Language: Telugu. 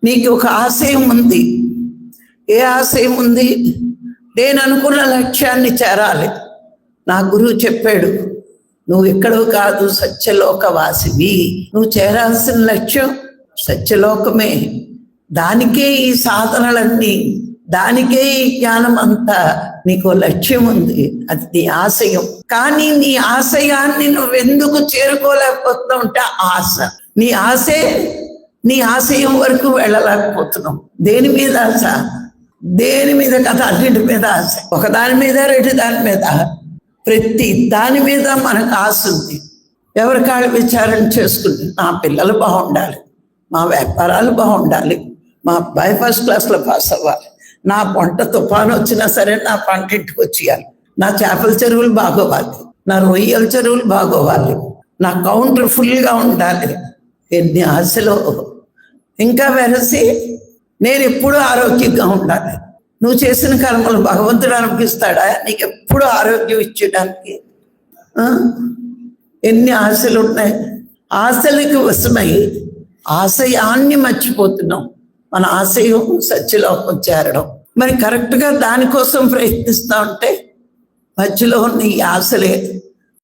నీకు ఒక ఆశయం ఉంది. ఏ ఆశయం ఉంది? నేను అనుకున్న లక్ష్యాన్ని చేరాలి. నా గురువు చెప్పాడు, నువ్వు ఎక్కడో కాదు, సత్యలోకవాసివి. నువ్వు చేరాల్సిన లక్ష్యం సత్యలోకమే. దానికే ఈ సాధనలన్నీ, దానికే ఈ జ్ఞానం అంతా. నీకు లక్ష్యం ఉంది, అది నీ ఆశయం. కానీ నీ ఆశయాన్ని నువ్వెందుకు చేరుకోలేకపోతున్నావు అంటే ఆశ. నీ ఆశే నీ ఆశయం వరకు వెళ్ళలేకపోతున్నావు. దేని మీద ఆశ? దేని మీద కదా, అన్నింటి మీద ఆశ. ఒకదాని మీద, రెండు దాని మీద, ప్రతి దాని మీద మనకు ఆశ ఉంది. ఎవరి కాళ్ళు విచారణ చేసుకుంటే, నా పిల్లలు బాగుండాలి, మా వ్యాపారాలు బాగుండాలి, మా అబ్బాయి ఫస్ట్ క్లాస్లో పాస్ అవ్వాలి, నా పంట తుఫాను వచ్చినా సరే నా పంట ఇంటికి వచ్చేయాలి, నా చేపల చెరువులు బాగోవాలి, నా రొయ్యల చెరువులు బాగోవాలి, నా కౌంటర్ ఫుల్గా ఉండాలి. ఎన్ని ఆశలో. ఇంకా వెరసి నేను ఎప్పుడూ ఆరోగ్యంగా ఉండాలి. నువ్వు చేసిన కర్మలు భగవంతుడు అనిపిస్తాడా నీకు ఎప్పుడు ఆరోగ్యం ఇచ్చడానికి? ఎన్ని ఆశలు ఉన్నాయి. ఆశలకు వశమై ఆశయాన్ని మర్చిపోతున్నాం. మన ఆశయం సత్యలోకం చేరడం. మరి కరెక్ట్గా దానికోసం ప్రయత్నిస్తా ఉంటే మధ్యలో ఉన్న ఈ ఆశలే